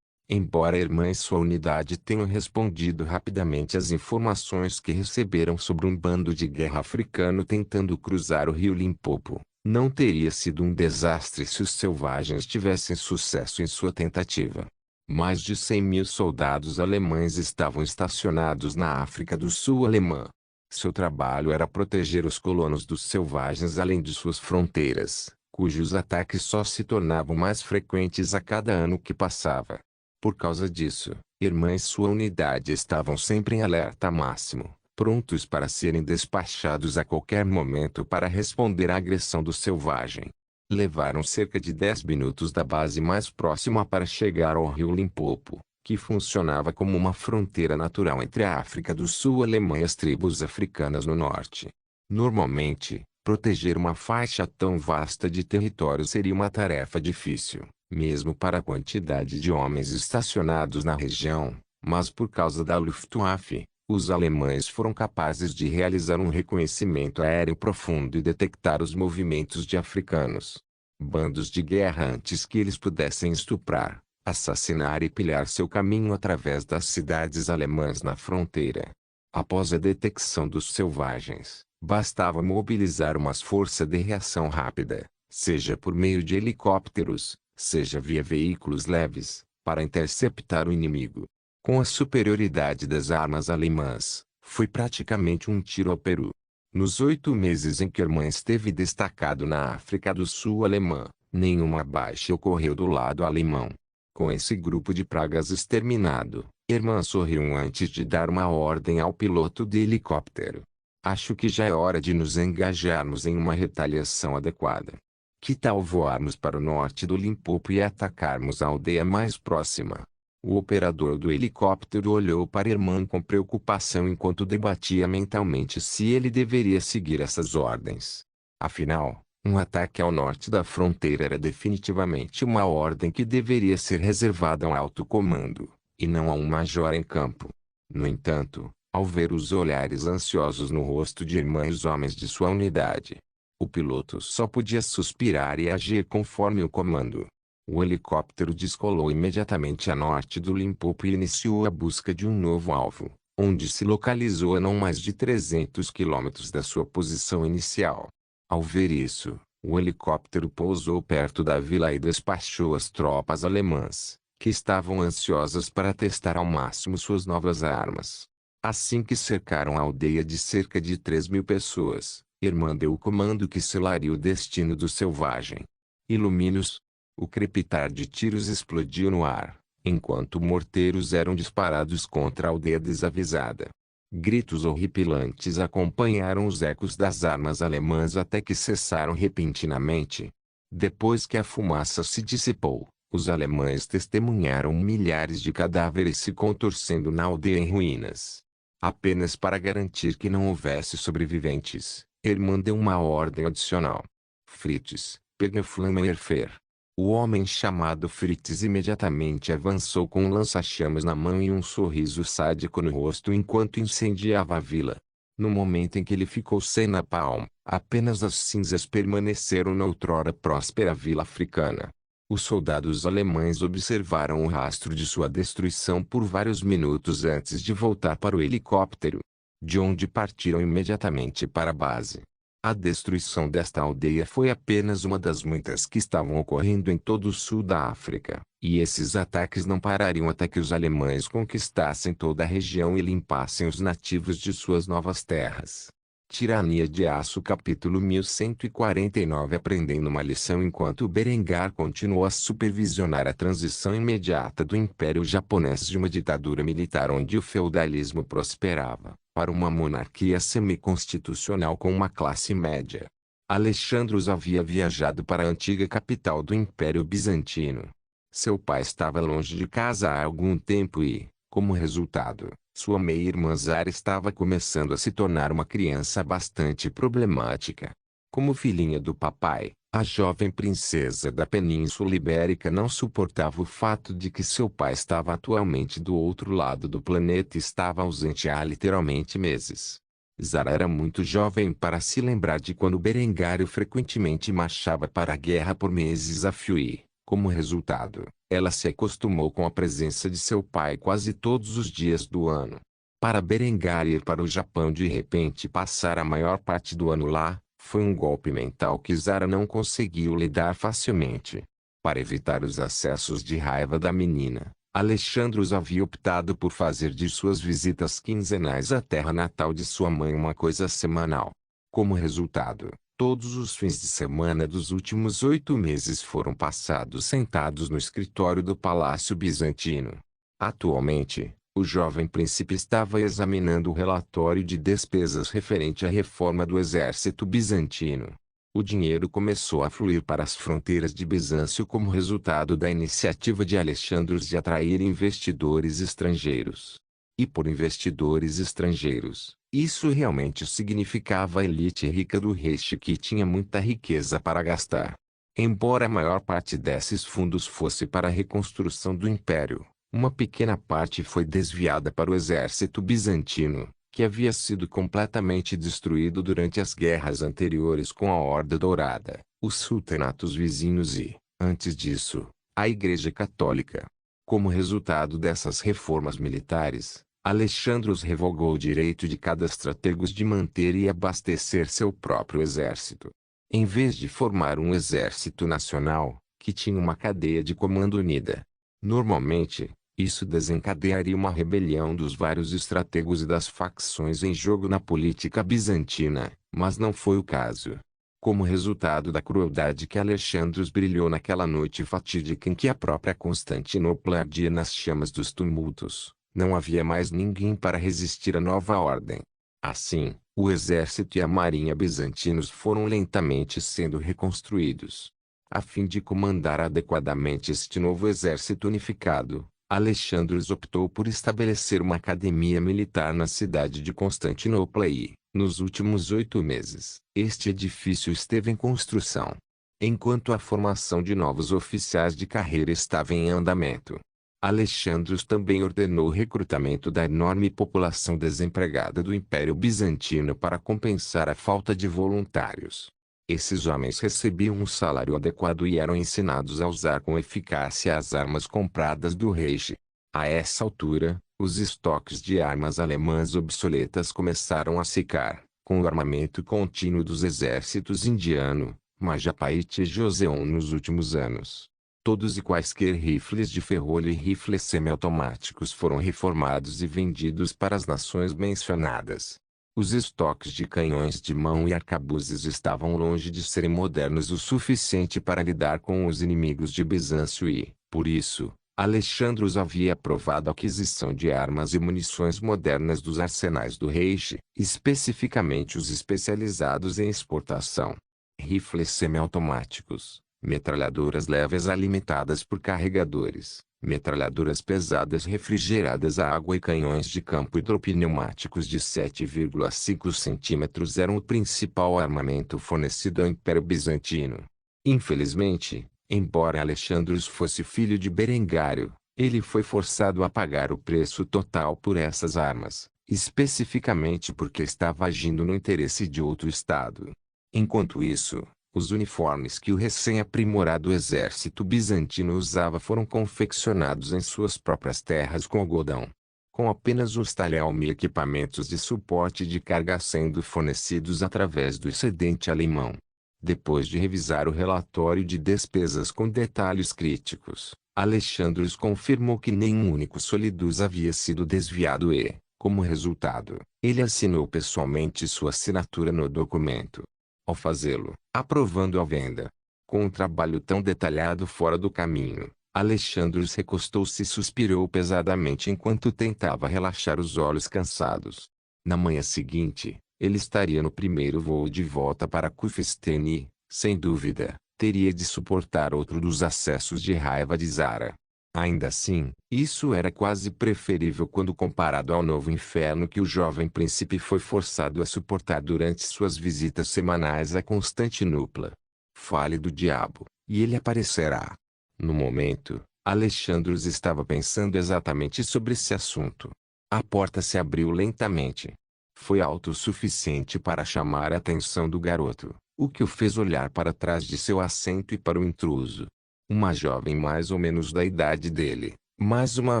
Speaker 1: Embora a irmã e sua unidade tenham respondido rapidamente às informações que receberam sobre um bando de guerra africano tentando cruzar o rio Limpopo, não teria sido um desastre se os selvagens tivessem sucesso em sua tentativa. Mais de 100.000 soldados alemães estavam estacionados na África do Sul alemã. Seu trabalho era proteger os colonos dos selvagens além de suas fronteiras, cujos ataques só se tornavam mais frequentes a cada ano que passava. Por causa disso, Irmã e sua unidade estavam sempre em alerta máximo, prontos para serem despachados a qualquer momento para responder à agressão do selvagem. Levaram cerca de 10 minutos da base mais próxima para chegar ao rio Limpopo, que funcionava como uma fronteira natural entre a África do Sul alemã e as tribos africanas no norte. Normalmente, proteger uma faixa tão vasta de território seria uma tarefa difícil, mesmo para a quantidade de homens estacionados na região, mas por causa da Luftwaffe, os alemães foram capazes de realizar um reconhecimento aéreo profundo e detectar os movimentos de africanos. Bandos de guerra antes que eles pudessem estuprar, assassinar e pilhar seu caminho através das cidades alemãs na fronteira. Após a detecção dos selvagens, bastava mobilizar uma força de reação rápida, seja por meio de helicópteros, seja via veículos leves, para interceptar o inimigo. Com a superioridade das armas alemãs, foi praticamente um tiro ao Peru. Nos 8 meses em que Irmã esteve destacado na África do Sul alemã, nenhuma baixa ocorreu do lado alemão. Com esse grupo de pragas exterminado, Irmã sorriu antes de dar uma ordem ao piloto de helicóptero: "Acho que já é hora de nos engajarmos em uma retaliação adequada. Que tal voarmos para o norte do Limpopo e atacarmos a aldeia mais próxima?" O operador do helicóptero olhou para Irmã com preocupação enquanto debatia mentalmente se ele deveria seguir essas ordens. Afinal, um ataque ao norte da fronteira era definitivamente uma ordem que deveria ser reservada a um alto comando, e não a um major em campo. No entanto, ao ver os olhares ansiosos no rosto de Irmã e os homens de sua unidade, o piloto só podia suspirar e agir conforme o comando. O helicóptero descolou imediatamente a norte do Limpopo e iniciou a busca de um novo alvo, onde se localizou a não mais de 300 quilômetros da sua posição inicial. Ao ver isso, o helicóptero pousou perto da vila e despachou as tropas alemãs, que estavam ansiosas para testar ao máximo suas novas armas. Assim que cercaram a aldeia de cerca de 3.000 pessoas, Irmã deu o comando que selaria o destino do selvagem. Ilumine-os! O crepitar de tiros explodiu no ar, enquanto morteiros eram disparados contra a aldeia desavisada. Gritos horripilantes acompanharam os ecos das armas alemãs até que cessaram repentinamente. Depois que a fumaça se dissipou, os alemães testemunharam milhares de cadáveres se contorcendo na aldeia em ruínas. Apenas para garantir que não houvesse sobreviventes, Irmã deu uma ordem adicional: "Fritz, pegue Flammenwerfer." O homem chamado Fritz imediatamente avançou com um lança-chamas na mão e um sorriso sádico no rosto enquanto incendiava a vila. No momento em que ele ficou sem napalm, apenas as cinzas permaneceram na outrora próspera vila africana. Os soldados alemães observaram o rastro de sua destruição por vários minutos antes de voltar para o helicóptero, de onde partiram imediatamente para a base. A destruição desta aldeia foi apenas uma das muitas que estavam ocorrendo em todo o sul da África, e esses ataques não parariam até que os alemães conquistassem toda a região e limpassem os nativos de suas novas terras. Tirania de Aço capítulo 1149 Aprendendo uma lição enquanto Berengar continuou a supervisionar a transição imediata do Império Japonês de uma ditadura militar onde o feudalismo prosperava, para uma monarquia semi-constitucional com uma classe média. Alexandros havia viajado para a antiga capital do Império Bizantino. Seu pai estava longe de casa há algum tempo e, como resultado, sua meia-irmã Zara estava começando a se tornar uma criança bastante problemática. Como filhinha do papai, a jovem princesa da Península Ibérica não suportava o fato de que seu pai estava atualmente do outro lado do planeta e estava ausente há literalmente meses. Zara era muito jovem para se lembrar de quando Berengário frequentemente marchava para a guerra por meses a fio e, como resultado, ela se acostumou com a presença de seu pai quase todos os dias do ano. Para Berengar ir para o Japão de repente e passar a maior parte do ano lá, foi um golpe mental que Zara não conseguiu lidar facilmente. Para evitar os acessos de raiva da menina, Alexandros havia optado por fazer de suas visitas quinzenais à terra natal de sua mãe uma coisa semanal. Como resultado, todos os fins de semana dos últimos 8 meses foram passados sentados no escritório do Palácio Bizantino. Atualmente, o jovem príncipe estava examinando o relatório de despesas referente à reforma do exército bizantino. O dinheiro começou a fluir para as fronteiras de Bizâncio como resultado da iniciativa de Alexandros de atrair investidores estrangeiros. E por investidores estrangeiros, isso realmente significava a elite rica do Reich que tinha muita riqueza para gastar. Embora a maior parte desses fundos fosse para a reconstrução do império, uma pequena parte foi desviada para o exército bizantino, que havia sido completamente destruído durante as guerras anteriores com a Horda Dourada, os sultanatos vizinhos e, antes disso, a Igreja Católica. Como resultado dessas reformas militares, Alexandros revogou o direito de cada estratego de manter e abastecer seu próprio exército. Em vez de formar um exército nacional, que tinha uma cadeia de comando unida, normalmente, isso desencadearia uma rebelião dos vários estratégos e das facções em jogo na política bizantina, mas não foi o caso. Como resultado da crueldade que Alexandros brilhou naquela noite fatídica em que a própria Constantinopla ardia nas chamas dos tumultos, não havia mais ninguém para resistir à nova ordem. Assim, o exército e a marinha bizantinos foram lentamente sendo reconstruídos. A fim de comandar adequadamente este novo exército unificado, Alexandros optou por estabelecer uma academia militar na cidade de Constantinopla e, nos últimos 8 meses, este edifício esteve em construção. Enquanto a formação de novos oficiais de carreira estava em andamento, Alexandros também ordenou o recrutamento da enorme população desempregada do Império Bizantino para compensar a falta de voluntários. Esses homens recebiam um salário adequado e eram ensinados a usar com eficácia as armas compradas do Reich. A essa altura, os estoques de armas alemãs obsoletas começaram a secar, com o armamento contínuo dos exércitos indiano, Majapahit e Joseon nos últimos anos. Todos e quaisquer rifles de ferrolho e rifles semiautomáticos foram reformados e vendidos para as nações mencionadas. Os estoques de canhões de mão e arcabuzes estavam longe de serem modernos o suficiente para lidar com os inimigos de Bizâncio e, por isso, Alexandros havia aprovado a aquisição de armas e munições modernas dos arsenais do Reich, especificamente os especializados em exportação. Rifles semiautomáticos, metralhadoras leves alimentadas por carregadores, metralhadoras pesadas refrigeradas a água e canhões de campo hidropneumáticos de 7,5 centímetros eram o principal armamento fornecido ao Império Bizantino. Infelizmente, Embora Alexandros fosse filho de Berengário, ele foi forçado a pagar o preço total por essas armas, especificamente porque estava agindo no interesse de outro estado. Enquanto isso, os uniformes que o recém-aprimorado exército bizantino usava foram confeccionados em suas próprias terras com algodão, com apenas os talhelme e equipamentos de suporte de carga sendo fornecidos através do excedente alemão. Depois de revisar o relatório de despesas com detalhes críticos, Alexandros confirmou que nenhum único solidus havia sido desviado e, como resultado, ele assinou pessoalmente sua assinatura no documento. Ao fazê-lo, aprovando a venda. Com um trabalho tão detalhado fora do caminho, Alexandros recostou-se e suspirou pesadamente enquanto tentava relaxar os olhos cansados. Na manhã seguinte, ele estaria no primeiro voo de volta para Kufstein e, sem dúvida, teria de suportar outro dos acessos de raiva de Zara. Ainda assim, isso era quase preferível quando comparado ao novo inferno que o jovem príncipe foi forçado a suportar durante suas visitas semanais a Constantinopla. Fale do diabo, e ele aparecerá. No momento, Alexandros estava pensando exatamente sobre esse assunto. A porta se abriu lentamente. Foi alto o suficiente para chamar a atenção do garoto, o que o fez olhar para trás de seu assento e para o intruso. Uma jovem mais ou menos da idade dele, mais uma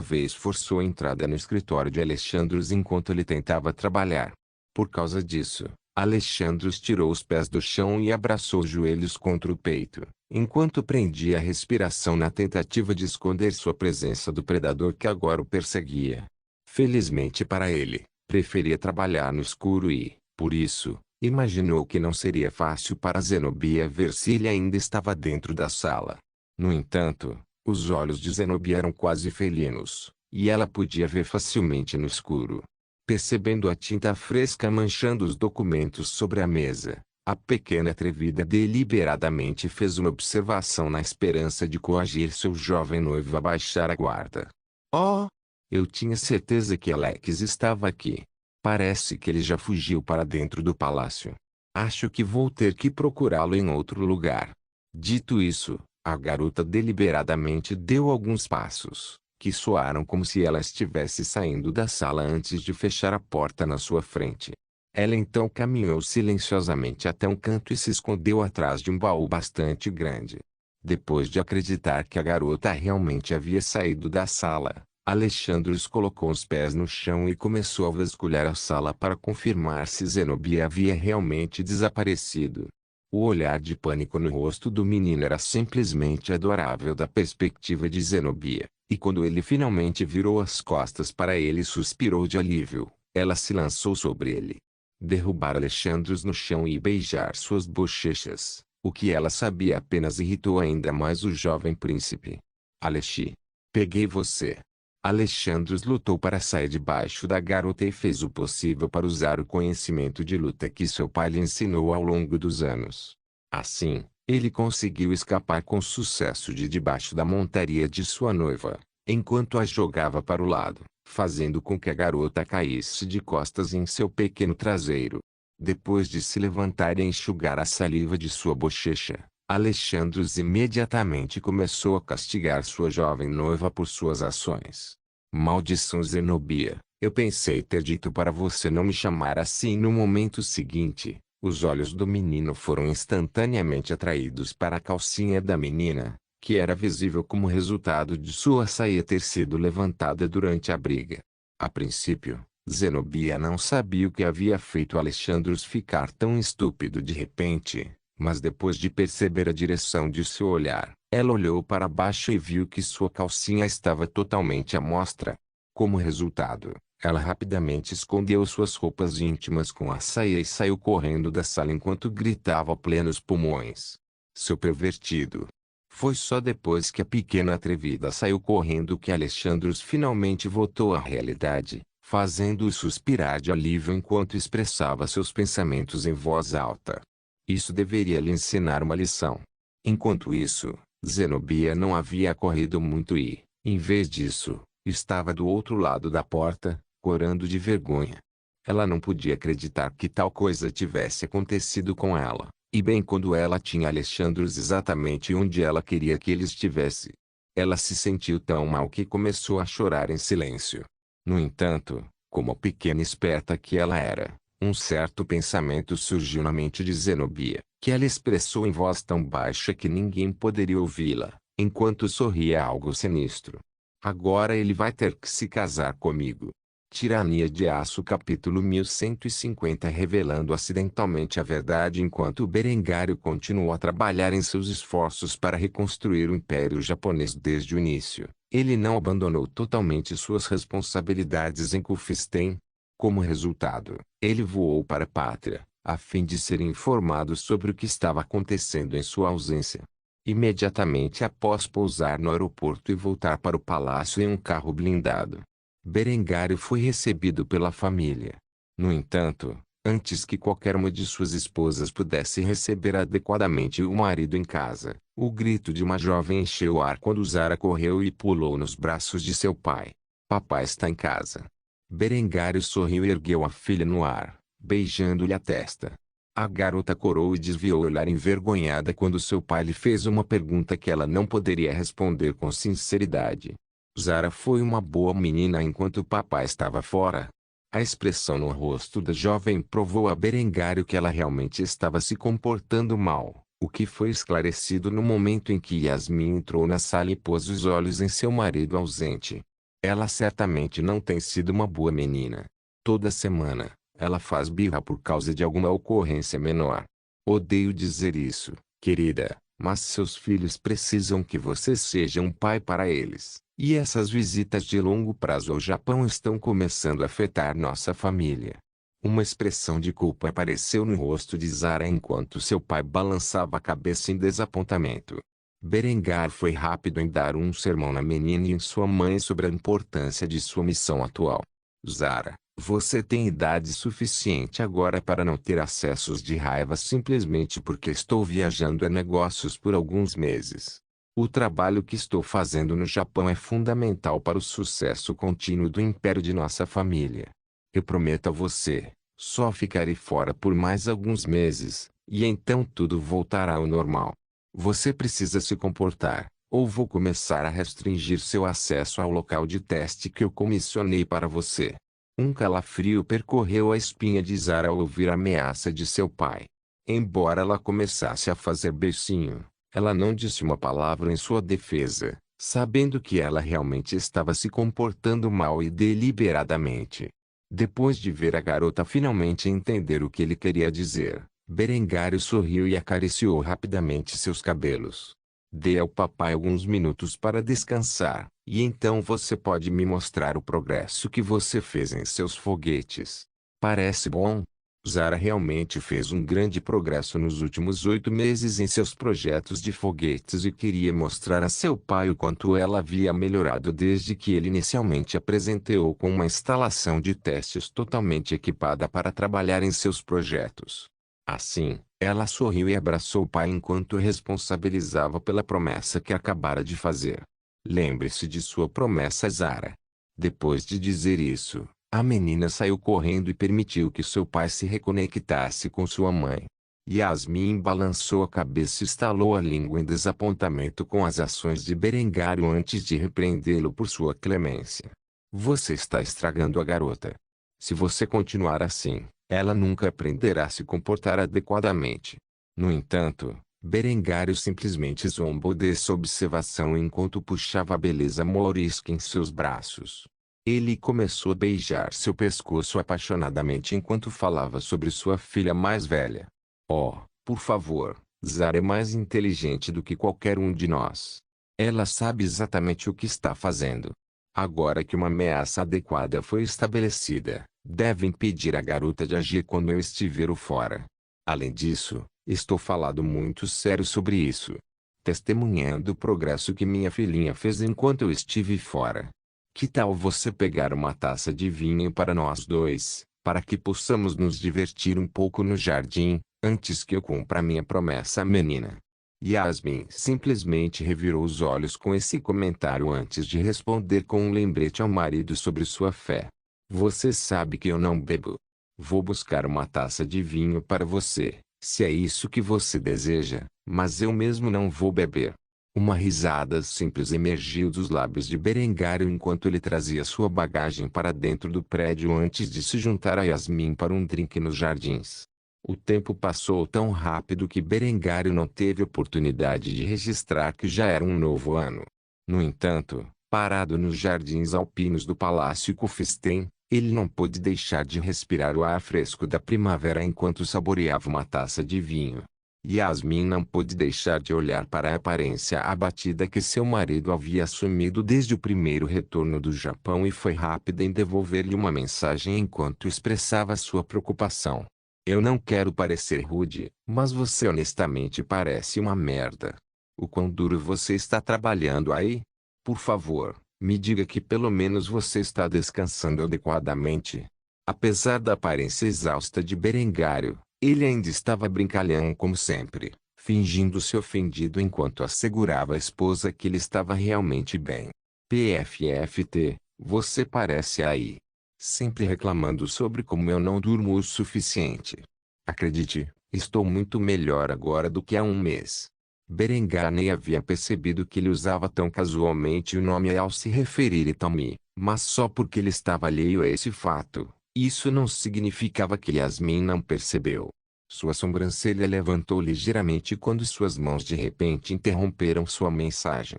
Speaker 1: vez forçou a entrada no escritório de Alexandros enquanto ele tentava trabalhar. Por causa disso, Alexandros tirou os pés do chão e abraçou os joelhos contra o peito, enquanto prendia a respiração na tentativa de esconder sua presença do predador que agora o perseguia. Felizmente para ele, preferia trabalhar no escuro e, por isso, imaginou que não seria fácil para Zenobia ver se ele ainda estava dentro da sala. No entanto, os olhos de Zenobia eram quase felinos, e ela podia ver facilmente no escuro. Percebendo a tinta fresca manchando os documentos sobre a mesa, a pequena atrevida deliberadamente fez uma observação na esperança de coagir seu jovem noivo a baixar a guarda. Oh! Eu tinha certeza que Alex estava aqui. Parece que ele já fugiu para dentro do palácio. Acho que vou ter que procurá-lo em outro lugar. Dito isso, a garota deliberadamente deu alguns passos, que soaram como se ela estivesse saindo da sala antes de fechar a porta na sua frente. Ela então caminhou silenciosamente até um canto e se escondeu atrás de um baú bastante grande. Depois de acreditar que a garota realmente havia saído da sala, Alexandros colocou os pés no chão e começou a vasculhar a sala para confirmar se Zenobia havia realmente desaparecido. O olhar de pânico no rosto do menino era simplesmente adorável da perspectiva de Zenobia, e quando ele finalmente virou as costas para ele e suspirou de alívio, ela se lançou sobre ele. Derrubar Alexandros no chão e beijar suas bochechas, o que ela sabia apenas irritou ainda mais o jovem príncipe. Alexi, peguei você. Alexandros lutou para sair debaixo da garota e fez o possível para usar o conhecimento de luta que seu pai lhe ensinou ao longo dos anos. Assim, ele conseguiu escapar com sucesso de debaixo da montaria de sua noiva, enquanto a jogava para o lado, fazendo com que a garota caísse de costas em seu pequeno traseiro. Depois de se levantar e enxugar a saliva de sua bochecha, Alexandros imediatamente começou a castigar sua jovem noiva por suas ações. Maldição Zenobia, eu pensei ter dito para você não me chamar assim no momento seguinte. Os olhos do menino foram instantaneamente atraídos para a calcinha da menina, que era visível como resultado de sua saia ter sido levantada durante a briga. A princípio, Zenobia não sabia o que havia feito Alexandros ficar tão estúpido de repente. Mas depois de perceber a direção de seu olhar, ela olhou para baixo e viu que sua calcinha estava totalmente à mostra. Como resultado, ela rapidamente escondeu suas roupas íntimas com a saia e saiu correndo da sala enquanto gritava a plenos pulmões. Seu pervertido. Foi só depois que a pequena atrevida saiu correndo que Alexandros finalmente voltou à realidade, fazendo-o suspirar de alívio enquanto expressava seus pensamentos em voz alta. Isso deveria lhe ensinar uma lição. Enquanto isso, Zenobia não havia corrido muito e, em vez disso, estava do outro lado da porta, corando de vergonha. Ela não podia acreditar que tal coisa tivesse acontecido com ela, E bem quando ela tinha Alexandros exatamente onde ela queria que ele estivesse. Ela se sentiu tão mal que começou a chorar em silêncio. No entanto, como a pequena esperta que ela era, um certo pensamento surgiu na mente de Zenobia, que ela expressou em voz tão baixa que ninguém poderia ouvi-la, enquanto sorria algo sinistro. Agora ele vai ter que se casar comigo. Tirania de Aço capítulo 1150 revelando acidentalmente a verdade enquanto Berengário continuou a trabalhar em seus esforços para reconstruir o Império Japonês desde o início. Ele não abandonou totalmente suas responsabilidades em Kufstein. Como resultado, ele voou para a pátria, a fim de ser informado sobre o que estava acontecendo em sua ausência. Imediatamente após pousar no aeroporto e voltar para o palácio em um carro blindado, Berengário foi recebido pela família. No entanto, antes que qualquer uma de suas esposas pudesse receber adequadamente o marido em casa, o grito de uma jovem encheu o ar quando Zara correu e pulou nos braços de seu pai. Papai está em casa. Berengário sorriu e ergueu a filha no ar, beijando-lhe a testa. A garota corou e desviou o olhar envergonhada quando seu pai lhe fez uma pergunta que ela não poderia responder com sinceridade. Zara foi uma boa menina enquanto o papai estava fora. A expressão no rosto da jovem provou a Berengário que ela realmente estava se comportando mal, o que foi esclarecido no momento em que Yasmin entrou na sala e pôs os olhos em seu marido ausente. Ela certamente não tem sido uma boa menina. Toda semana, ela faz birra por causa de alguma ocorrência menor. Odeio dizer isso, querida, mas seus filhos precisam que você seja um pai para eles. E essas visitas de longo prazo ao Japão estão começando a afetar nossa família. Uma expressão de culpa apareceu no rosto de Zara enquanto seu pai balançava a cabeça em desapontamento. Berengar foi rápido em dar um sermão na menina e em sua mãe sobre a importância de sua missão atual. Zara, você tem idade suficiente agora para não ter acessos de raiva simplesmente porque estou viajando a negócios por alguns meses. O trabalho que estou fazendo no Japão é fundamental para o sucesso contínuo do império de nossa família. Eu prometo a você, só ficarei fora por mais alguns meses, e então tudo voltará ao normal. Você precisa se comportar, ou vou começar a restringir seu acesso ao local de teste que eu comissionei para você. Um calafrio percorreu a espinha de Zara ao ouvir a ameaça de seu pai. Embora ela começasse a fazer beicinho, ela não disse uma palavra em sua defesa, sabendo que ela realmente estava se comportando mal e deliberadamente. Depois de ver a garota finalmente entender o que ele queria dizer, Berengário sorriu e acariciou rapidamente seus cabelos. Dê ao papai alguns minutos para descansar, e então você pode me mostrar o progresso que você fez em seus foguetes. Parece bom? Zara realmente fez um grande progresso nos últimos 8 meses em seus projetos de foguetes e queria mostrar a seu pai o quanto ela havia melhorado desde que ele inicialmente apresentou com uma instalação de testes totalmente equipada para trabalhar em seus projetos. Assim, ela sorriu e abraçou o pai enquanto o responsabilizava pela promessa que acabara de fazer. Lembre-se de sua promessa, Zara. Depois de dizer isso, a menina saiu correndo e permitiu que seu pai se reconectasse com sua mãe. Yasmin balançou a cabeça e estalou a língua em desapontamento com as ações de Berengário antes de repreendê-lo por sua clemência. Você está estragando a garota. Se você continuar assim, ela nunca aprenderá a se comportar adequadamente. No entanto, Berengário simplesmente zombou dessa observação enquanto puxava a beleza morisca em seus braços. Ele começou a beijar seu pescoço apaixonadamente enquanto falava sobre sua filha mais velha. Oh, por favor, Zara é mais inteligente do que qualquer um de nós. Ela sabe exatamente o que está fazendo. Agora que uma ameaça adequada foi estabelecida, deve impedir a garota de agir quando eu estiver fora. Além disso, estou falando muito sério sobre isso. Testemunhando o progresso que minha filhinha fez enquanto eu estive fora. Que tal você pegar uma taça de vinho para nós dois, para que possamos nos divertir um pouco no jardim, antes que eu cumpra minha promessa, menina? Yasmin simplesmente revirou os olhos com esse comentário antes de responder com um lembrete ao marido sobre sua fé. Você sabe que eu não bebo. Vou buscar uma taça de vinho para você, Se é isso que você deseja, mas eu mesmo não vou beber. Uma risada simples emergiu dos lábios de Berengário enquanto ele trazia sua bagagem para dentro do prédio antes de se juntar a Yasmin para um drink nos jardins. O tempo passou tão rápido que Berengário não teve oportunidade de registrar que já era um novo ano. No entanto, parado nos jardins alpinos do Palácio Kufstein, ele não pôde deixar de respirar o ar fresco da primavera enquanto saboreava uma taça de vinho. Yasmin não pôde deixar de olhar para a aparência abatida que seu marido havia assumido desde o primeiro retorno do Japão e foi rápida em devolver-lhe uma mensagem enquanto expressava sua preocupação. Eu não quero parecer rude, mas você honestamente parece uma merda. O quão duro você está trabalhando aí? Por favor, me diga que pelo menos você está descansando adequadamente. Apesar da aparência exausta de Berengário, ele ainda estava brincalhão como sempre, fingindo-se ofendido enquanto assegurava à esposa que ele estava realmente bem. PFFT, você parece aí. Sempre reclamando sobre como eu não durmo o suficiente. Acredite, estou muito melhor agora do que há um mês. Berengar nem havia percebido que ele usava tão casualmente o nome ao se referir a Itami, mas só porque ele estava alheio a esse fato. Isso não significava que Yasmin não percebeu. Sua sobrancelha levantou ligeiramente quando suas mãos de repente interromperam sua mensagem.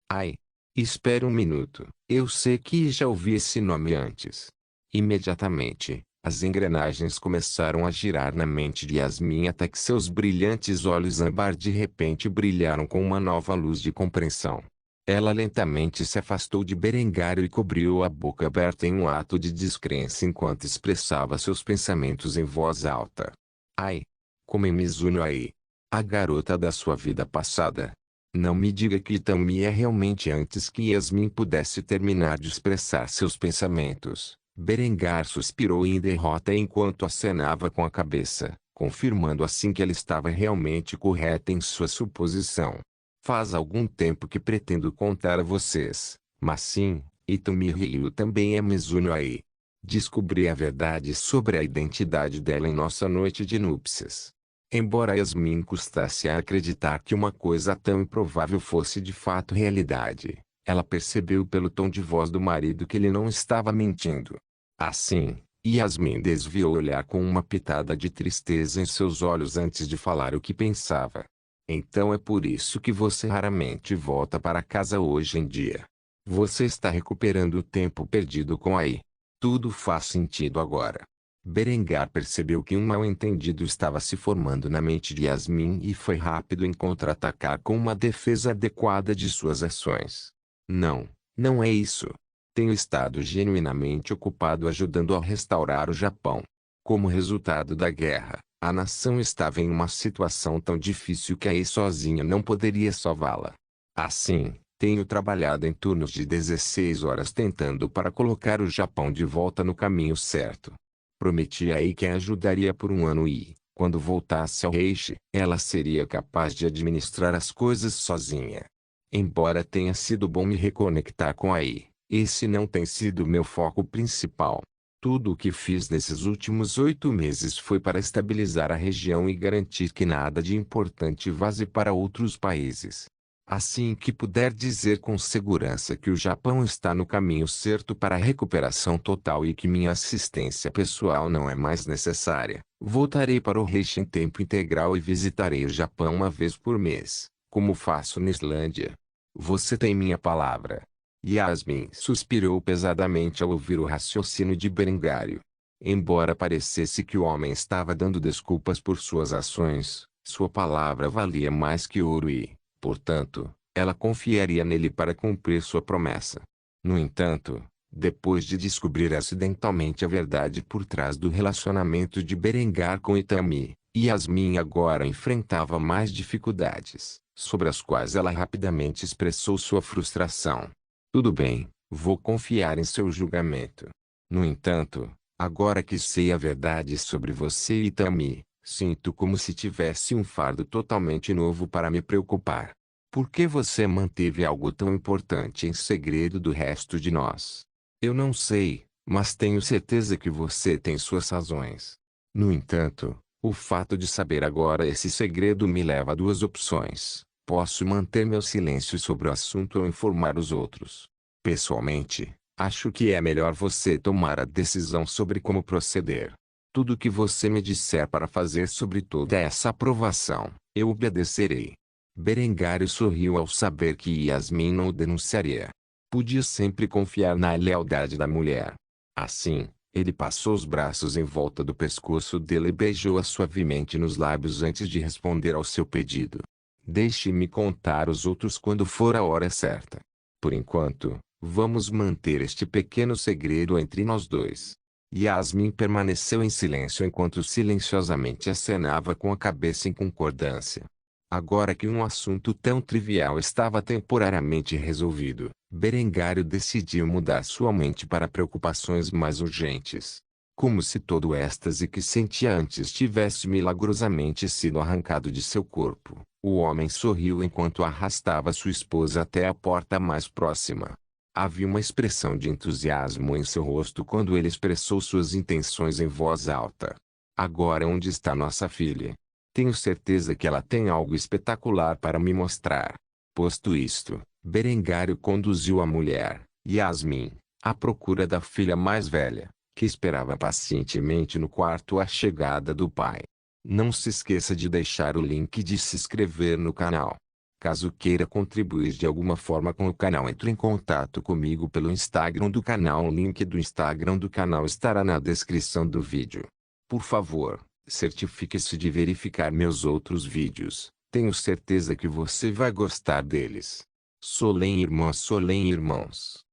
Speaker 1: Ai! Espere um minuto, eu sei que já ouvi esse nome antes. Imediatamente, as engrenagens começaram a girar na mente de Yasmin até que seus brilhantes olhos âmbar de repente brilharam com uma nova luz de compreensão. Ela lentamente se afastou de Berengário e cobriu a boca aberta em um ato de descrença enquanto expressava seus pensamentos em voz alta. Ai! Como em Mizuno aí. A garota da sua vida passada. Não me diga que Itami é realmente antes que Yasmin pudesse terminar de expressar seus pensamentos. Berengar suspirou em derrota enquanto acenava com a cabeça, confirmando assim que ela estava realmente correta em sua suposição. Faz algum tempo que pretendo contar a vocês, mas sim, Itami Ryu também é Mizuno aí. Descobri a verdade sobre a identidade dela em nossa noite de núpcias. Embora Yasmin custasse a acreditar que uma coisa tão improvável fosse de fato realidade, ela percebeu pelo tom de voz do marido que ele não estava mentindo. Assim, Yasmin desviou o olhar com uma pitada de tristeza em seus olhos antes de falar o que pensava. Então é por isso que você raramente volta para casa hoje em dia. Você está recuperando o tempo perdido com Ai. Tudo faz sentido agora. Berengar percebeu que um mal-entendido estava se formando na mente de Yasmin e foi rápido em contra-atacar com uma defesa adequada de suas ações. Não, não é isso. Tenho estado genuinamente ocupado ajudando a restaurar o Japão. Como resultado da guerra, a nação estava em uma situação tão difícil que Ai sozinha não poderia salvá-la. Assim, tenho trabalhado em turnos de 16 horas tentando para colocar o Japão de volta no caminho certo. Prometi a Ai que a ajudaria por um ano e, quando voltasse ao Reishi, ela seria capaz de administrar as coisas sozinha. Embora tenha sido bom me reconectar com Ai, esse não tem sido meu foco principal. Tudo o que fiz nesses últimos 8 meses foi para estabilizar a região e garantir que nada de importante vaze para outros países. Assim que puder dizer com segurança que o Japão está no caminho certo para a recuperação total e que minha assistência pessoal não é mais necessária, voltarei para o Reishi em tempo integral e visitarei o Japão uma vez por mês, como faço na Islândia. Você tem minha palavra. Yasmin suspirou pesadamente ao ouvir o raciocínio de Berengário. Embora parecesse que o homem estava dando desculpas por suas ações, sua palavra valia mais que ouro e, portanto, ela confiaria nele para cumprir sua promessa. No entanto, depois de descobrir acidentalmente a verdade por trás do relacionamento de Berengar com Itami, Yasmin agora enfrentava mais dificuldades, sobre as quais ela rapidamente expressou sua frustração. Tudo bem, vou confiar em seu julgamento. No entanto, agora que sei a verdade sobre você e Itami, sinto como se tivesse um fardo totalmente novo para me preocupar. Por que você manteve algo tão importante em segredo do resto de nós? Eu não sei, mas tenho certeza que você tem suas razões. No entanto, O fato de saber agora esse segredo me leva a duas opções. Posso manter meu silêncio sobre o assunto ou informar os outros. Pessoalmente, acho que é melhor você tomar a decisão sobre como proceder. Tudo que você me disser para fazer sobre toda essa aprovação, eu obedecerei. Berengário sorriu ao saber que Yasmin não o denunciaria. Podia sempre confiar na lealdade da mulher. Assim, ele passou os braços em volta do pescoço dele e beijou-a suavemente nos lábios antes de responder ao seu pedido. Deixe-me contar os outros quando for a hora certa. Por enquanto, vamos manter este pequeno segredo entre nós dois. Yasmin permaneceu em silêncio enquanto silenciosamente acenava com a cabeça em concordância. Agora que um assunto tão trivial estava temporariamente resolvido, Berengário decidiu mudar sua mente para preocupações mais urgentes. Como se todo o êxtase que sentia antes tivesse milagrosamente sido arrancado de seu corpo, o homem sorriu enquanto arrastava sua esposa até a porta mais próxima. Havia uma expressão de entusiasmo em seu rosto quando ele expressou suas intenções em voz alta. Agora onde está nossa filha? Tenho certeza que ela tem algo espetacular para me mostrar. Posto isto, Berengário conduziu a mulher, Yasmin, à procura da filha mais velha, que esperava pacientemente no quarto à chegada do pai. Não se esqueça de deixar o link de se inscrever no canal. Caso queira contribuir de alguma forma com o canal, entre em contato comigo pelo Instagram do canal. O link do Instagram do canal estará na descrição do vídeo. Por favor, certifique-se de verificar meus outros vídeos. Tenho certeza que você vai gostar deles. Solém irmãos.